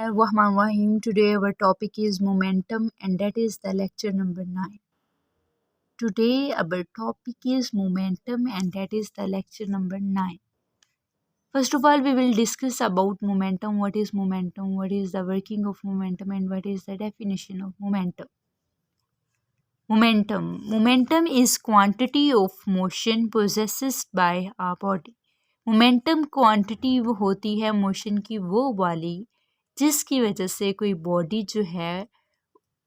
Bismillahirrahmanirrahim. Today our topic is momentum and that is the lecture number 9. Today our topic is momentum and that is the lecture number 9. First of all, we will discuss about momentum, what is the working of momentum and what is the definition of momentum. Momentum is quantity of motion possessed by a body. Momentum quantity वो होती है motion की वो वाली जिसकी वजह से कोई बॉडी जो है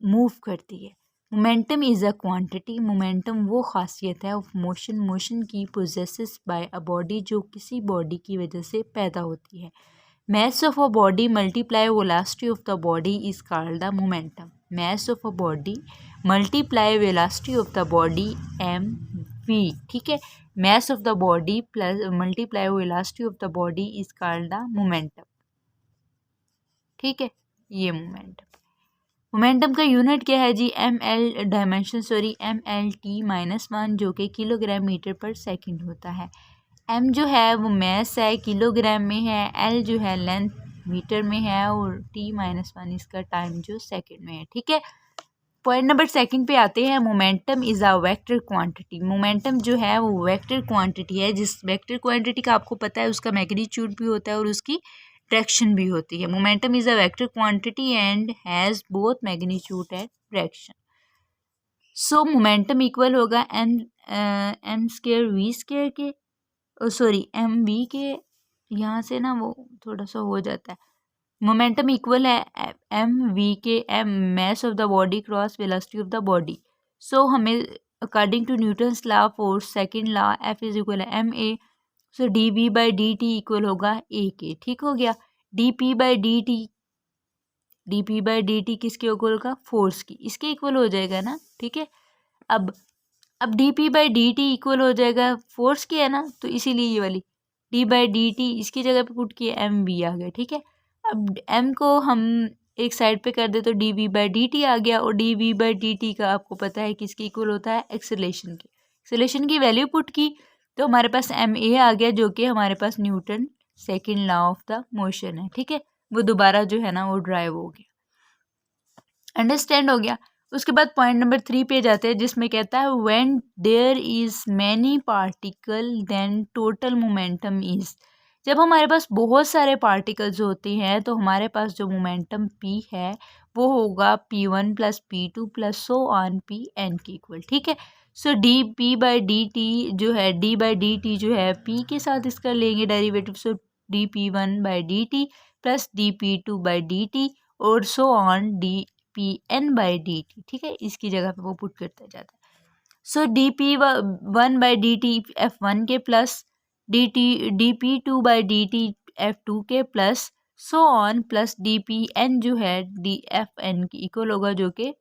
मूव करती है. Momentum is a quantity. Momentum वो खासियत है ऑफ मोशन की पोजेसेस बाय अ बॉडी जो किसी बॉडी की वजह से पैदा होती है. Mass of a body multiply velocity of the body is called the momentum. Mass of a body multiply velocity of the body mv. ठीक है, mass of the body plus multiply velocity of the body is called the momentum. ठीक है, ये momentum का unit क्या है जी? ml/1 जो कि किलोग्राम मीटर पर सेकंड होता है. m जो है वो मैस है, किलोग्राम में है. l जो है लेंथ मीटर में है और t-1 इसका टाइम जो सेकंड में है. ठीक है, पॉइंट नंबर सेकंड पे आते हैं. Momentum is a vector quantity. Momentum जो है वो वेक्टर क्वांटिटी है. जिस वेक्टर क्वांटिटी का आपको पता है उसका मैग्नीट्यूड भी होता है और उसकी डायरेक्शन भी होती है. Momentum is a vector quantity and has both magnitude and direction. So momentum equal होगा m स्क्वायर v स्क्वायर के, सॉरी एम वी के, यहाँ से ना वो थोड़ा सा हो जाता है. मोमेंटम इक्वल है एम वी के M mass of the body cross velocity of the body. So हमें according to Newton's law for second law F is equal है M A. So D V by D T equal होगा A के. ठीक हो गया. D P by D T किसके equal होगा? Force की. इसके इक्वल हो जाएगा ना. ठीक है, अब D P by D T equal हो जाएगा फोर्स की है ना, तो इसीलिए ये वाली डी बाई डी टी इसकी जगह पे पुट किया एम वी आ गया. ठीक है, अब एम को हम एक साइड पे कर दे तो D V by D T आ गया और D V by D T का आपको पता है किसके इक्वल होता है? एक्सेलरेशन की. एक्सेलरेशन की वैल्यू पुट की तो हमारे पास एम ए आ गया जो कि हमारे पास Newton second law of the motion है. ठीक है, वो दोबारा जो है ना वो ड्राइव हो गया. अंडरस्टैंड हो गया. उसके बाद पॉइंट नंबर 3 पे जाते हैं जिसमें कहता है when there is many particle then total momentum is. जब हमारे पास बहुत सारे पार्टिकल्स होते हैं तो हमारे पास जो मोमेंटम p है वो होगा p1 plus p2 plus so on pn के इक्वल. ठीक है, so D P by D T जो है डी बाई डी टी जो है p के साथ इसका लेंगे derivative. So D P one by D T plus D P two by D T और so on D P N by D T. ठीक है, इसकी जगह पे वो पुट करता जाता है. So D P one by D T F one के plus D P two by D T F two के plus so on plus D P N जो है डी एफ एन की इक्वल होगा जो कि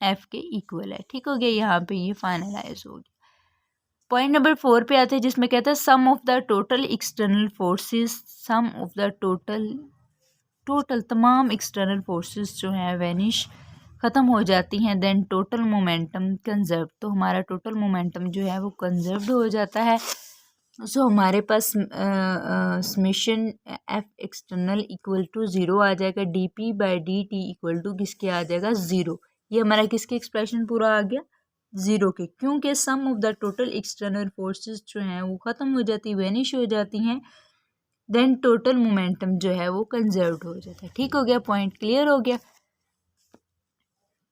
एफ के इक्वल है. ठीक हो गया, यहाँ पे ये फाइनलाइज हो गया. पॉइंट नंबर 4 पे आते हैं जिसमें कहता है sum of the total external forces. Sum of the total तमाम एक्सटर्नल फोर्सेस जो हैं वैनिश ख़त्म हो जाती हैं. Then total momentum conserve. तो हमारा टोटल मोमेंटम जो है वो कंजर्व्ड हो जाता है. सो हमारे पास summation F external equal to 0 आ जाएगा. D P by D T equal to किसके आ जाएगा? 0. ये हमारा किसके एक्सप्रेशन पूरा आ गया? 0 के. क्योंकि sum of the total external forces जो हैं वो ख़त्म हो जाती, वैनिश हो जाती हैं. देन टोटल मोमेंटम जो है वो कंजर्व्ड हो जाता है. ठीक हो गया, पॉइंट क्लियर हो गया.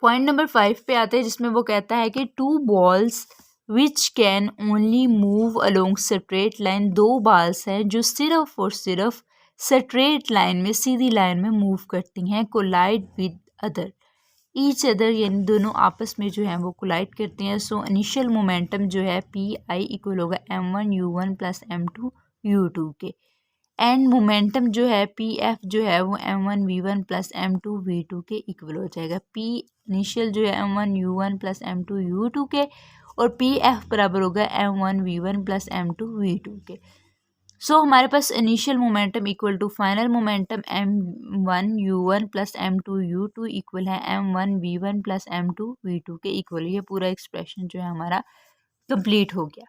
पॉइंट नंबर 5 पे आते हैं जिसमें वो कहता है कि two balls which can only move along straight line. 2 balls हैं जो सिर्फ और सिर्फ स्ट्रेट लाइन में, सीधी लाइन में मूव करती हैं. Collide with other each other, यानी दोनों आपस में जो है वो कोलाइड करती हैं. सो इनिशियल मोमेंटम जो है पी आई इक्वल होगा m1 u1 plus m2 u2 के. एंड मोमेंटम जो है पी एफ जो है वो m1 v1 plus m2 v2 के इक्वल हो जाएगा. पी इनिशियल जो है m1 u1 plus m2 u2 के और पी एफ बराबर होगा m1 v1 plus m2 v2 के. सो हमारे पास initial momentum equal to final momentum m1 u1 plus m2 u2 equal है m1 v1 plus m2 v2 के इक्वल. ये पूरा एक्सप्रेशन जो है हमारा कंप्लीट हो गया.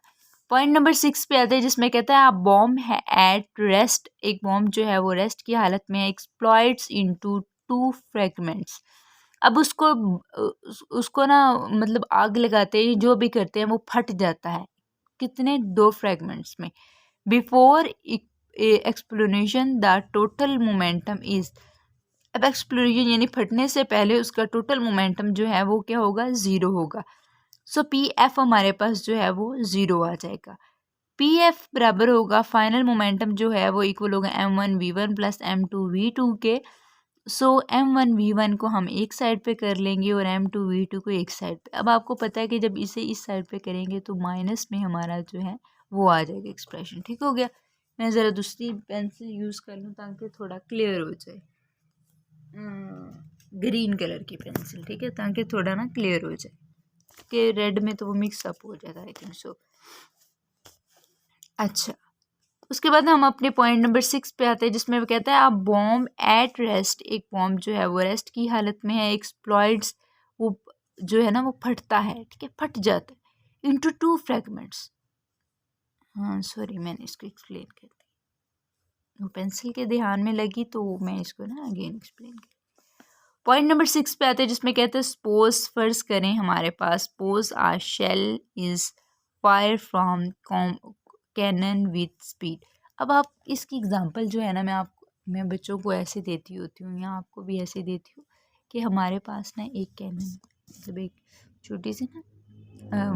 पॉइंट नंबर 6 पे आते हैं जिसमें कहता है बॉम्ब है एट रेस्ट, एक बॉम्ब जो है वो रेस्ट की हालत में एक्सप्लॉइट्स इनटू 2 फ्रेगमेंट्स। अब उसको ना मतलब आग लगाते हैं, जो भी करते हैं वो फट जाता है, कितने 2 फ्रेगमेंट्स में। Before explosion the total momentum is, अब एक्सप्लोजन यानी फटने से पहले उसका टोटल मोमेंटम जो है वो क्या होगा, 0 होगा। सो पी एफ हमारे पास जो है वो 0 आ जाएगा। पी एफ बराबर होगा फाइनल मोमेंटम जो है वो इक्वल होगा m1v1 प्लस m2v2 के। सो m1v1 को हम एक साइड पे कर लेंगे और m2v2 को एक साइड पे। अब आपको पता है कि जब इसे इस साइड पे करेंगे तो माइनस में हमारा जो है वो आ जाएगा एक्सप्रेशन। ठीक हो गया। मैं ज़रा दूसरी पेंसिल यूज़ कर लूँ ताकि थोड़ा क्लियर हो जाए, ग्रीन कलर की पेंसिल, ठीक है, ताकि थोड़ा ना क्लियर हो जाए, कि रेड में तो वो मिक्स अप हो जाता है, आई थिंक सो। अच्छा, उसके बाद हम अपने पॉइंट नंबर 6 पे आते हैं जिसमें वो कहता है आप बॉम्ब एट रेस्ट, एक बॉम्ब जो है वो रेस्ट की हालत में है, एक्सप्लॉइड्स, वो जो है ना वो फटता है, ठीक है, फट जाता है इंटू 2 फ्रेगमेंट्स। हाँ सॉरी, मैंने इसको एक्सप्लेन कर दी, वो पेंसिल के ध्यान में लगी तो मैं इसको ना अगेन एक्सप्लेन कर। पॉइंट नंबर 6 पे आते हैं जिसमें कहते हैं सपोज, फर्ज करें हमारे पास suppose a shell is fire from cannon with speed. अब आप इसकी एग्जांपल जो है ना मैं बच्चों को ऐसे देती होती हूँ या आपको भी ऐसे देती हूँ कि हमारे पास ना एक कैनन, मतलब एक छोटी सी ना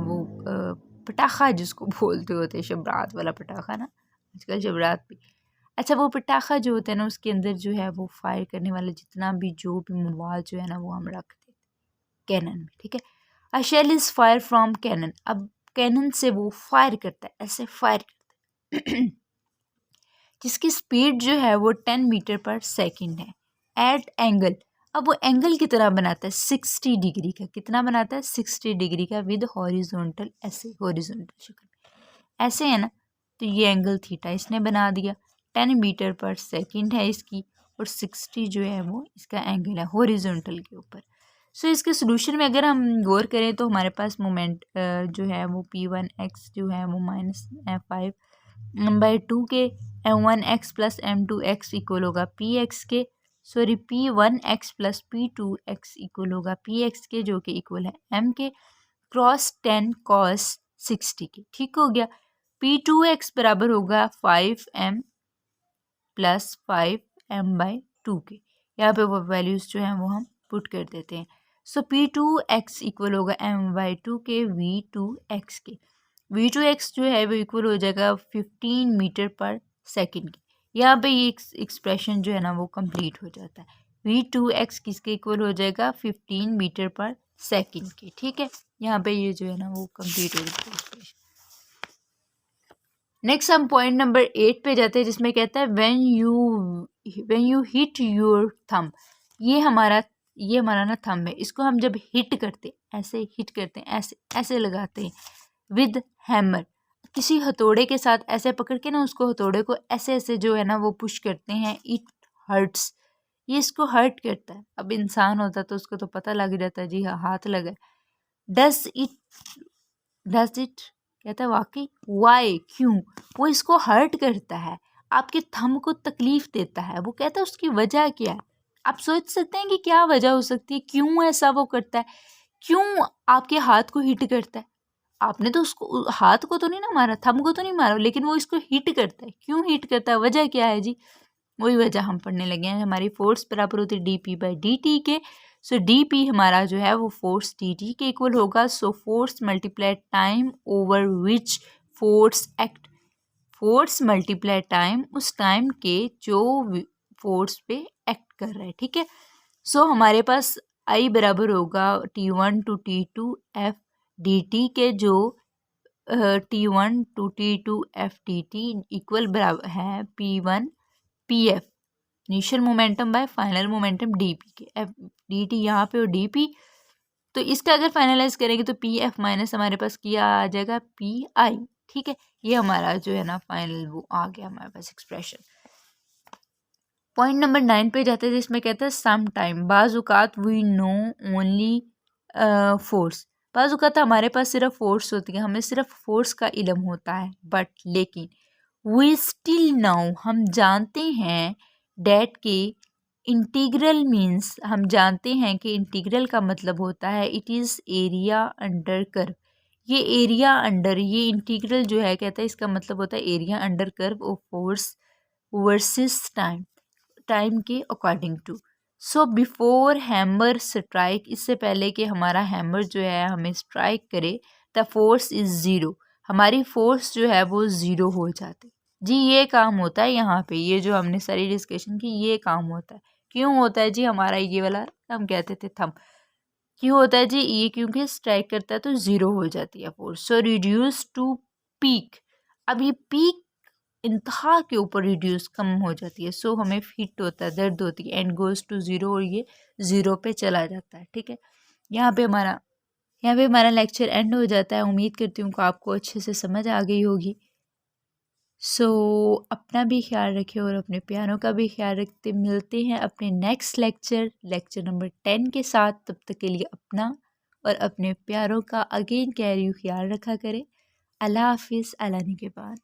वो पटाखा जिसको बोलते होते हैं, शबरात वाला पटाखा ना, आजकल शबरात भी। अच्छा, वो पटाखा जो होता है ना उसके अंदर जो है वो फायर करने वाला जितना भी जो भी मवाद जो है ना वो हम रख देते कैनन में, ठीक है। A shell is fire from cannon, अब कैनन से वो फायर करता है, ऐसे फायर करता है जिसकी स्पीड जो है वो 10 मीटर पर सेकंड है एट एंगल। अब वो एंगल कितना बनाता है, 60 डिग्री का, कितना बनाता है, 60 डिग्री का विद हॉरिजॉन्टल, ऐसे हॉरिजॉन्टल शक्ल में, ऐसे है ना, तो ये एंगल थीटा इसने बना दिया, 10 मीटर पर सेकंड है इसकी, और 60 जो है वो इसका एंगल है हॉरिजॉन्टल के ऊपर। सो इसके सोल्यूशन में अगर हम गौर करें तो हमारे पास मोमेंट जो है वो p1x जो है वो -5/2 के m1x प्लस m2x इक्वल होगा px के, sorry p1x plus p2x equal होगा px के, जो कि इक्वल है m के क्रॉस 10 cos 60 के। ठीक हो गया। p2x बराबर होगा 5m प्लस 5m/2 के। यहाँ पे वो वैल्यूज़ जो हैं वो हम पुट कर देते हैं। सो p2x इक्वल होगा m/2 के v2x के। v2x जो है वो इक्वल हो जाएगा 15 मीटर पर सेकंड की। यहाँ पे ये एक्सप्रेशन जो है ना वो कंप्लीट हो जाता है। v2x किसके इक्वल हो जाएगा, 15 मीटर पर सेकंड के, ठीक है। यहाँ पे ये जो है ना वो कंप्लीट हो जाता है एक्सप्रेशन। नेक्स्ट हम पॉइंट नंबर 8 पे जाते हैं जिसमें कहता है when you hit your thumb. ये हमारा ना थंब है, इसको हम जब हिट करते हैं, ऐसे हिट करते हैं, ऐसे ऐसे लगाते हैं विद हैमर, किसी हथौड़े के साथ ऐसे पकड़ के ना उसको, हथौड़े को ऐसे ऐसे जो है ना वो पुश करते हैं, इट हर्ट्स, ये इसको हर्ट करता है। अब इंसान होता तो उसको तो पता लग जाता है, जी हाँ हाथ लगा। डज इट कहता है वाकई, वाई क्यों, वो इसको हर्ट करता है, आपके थंब को तकलीफ देता है, वो कहता है उसकी वजह क्या है। आप सोच सकते हैं कि क्या वजह हो सकती है, क्यों ऐसा वो करता है, क्यों आपके हाथ को हिट करता है। आपने तो उसको हाथ को तो नहीं ना मारा, थंब को तो नहीं मारा, लेकिन वो इसको हिट करता है, क्यों हिट करता है, वजह क्या है जी, वही वजह हम पढ़ने लगे हैं। हमारी फोर्स बराबर होती है dp/dt के। सो dp हमारा जो है वो फोर्स dt के इक्वल होगा। So force multiply time over which force act, force multiply time, उस टाइम के जो फोर्स पे एक्ट कर रहा है, ठीक है। सो हमारे पास I बराबर होगा T1 to T2 F dt के, जो T1 to T2 F dt equal बराबर है P1 PF initial momentum bye final momentum dp के। एफ dt यहाँ पे और dp, तो इसका अगर फाइनलाइज करेंगे तो pf माइनस हमारे पास किया आ जाएगा pi, ठीक है। ये हमारा जो है ना फाइनल वो आ गया हमारे पास एक्सप्रेशन। पॉइंट नंबर 9 पे जाते हैं जिसमें कहते हैं सम टाइम, बाज़ औक़ात वी नो ओनली फोर्स। बाज़ औक़ात हमारे पास सिर्फ फोर्स होती है, हमें सिर्फ फोर्स का इल्म होता है, बट लेकिन वी स्टिल नाउ हम जानते हैं डैट के इंटीग्रल मीन्स, हम जानते हैं कि इंटीग्रल का मतलब होता है it is area under curve. ये एरिया अंडर, ये इंटीग्रल जो है कहता है इसका मतलब होता है area under curve of force versus time, time के according to. So before hammer strike, इससे पहले कि हमारा हैमर जो है हमें स्ट्राइक करे, द फोर्स इज़ ज़ीरो, हमारी फोर्स जो है वो ज़ीरो हो जाती जी। ये काम होता है यहाँ पे, ये जो हमने सारी डिस्कशन की ये काम होता है। क्यों होता है जी हमारा ये वाला, हम कहते थे थंब, क्यों होता है जी ये, क्योंकि स्ट्राइक करता है तो ज़ीरो हो जाती है force. So reduce to peak, अब ये पीक इंतहा के ऊपर रिड्यूस कम हो जाती है, सो हमें हिट होता है, दर्द होती है, एंड गोज़ टू ज़ीरो, और ये ज़ीरो पे चला जाता है। ठीक है, यहाँ पे हमारा लेक्चर एंड हो जाता है। उम्मीद करती हूँ कि आपको अच्छे से समझ आ गई होगी। सो अपना भी ख्याल रखें और अपने प्यारों का भी ख्याल रखते। मिलते हैं अपने नेक्स्ट लेक्चर नंबर 10 के साथ। तब तक के लिए अपना और अपने प्यारों का अगेन कह रही हूँ ख्याल रखा करें। अल्लाह हाफिज़, अल्लाह निगहबान।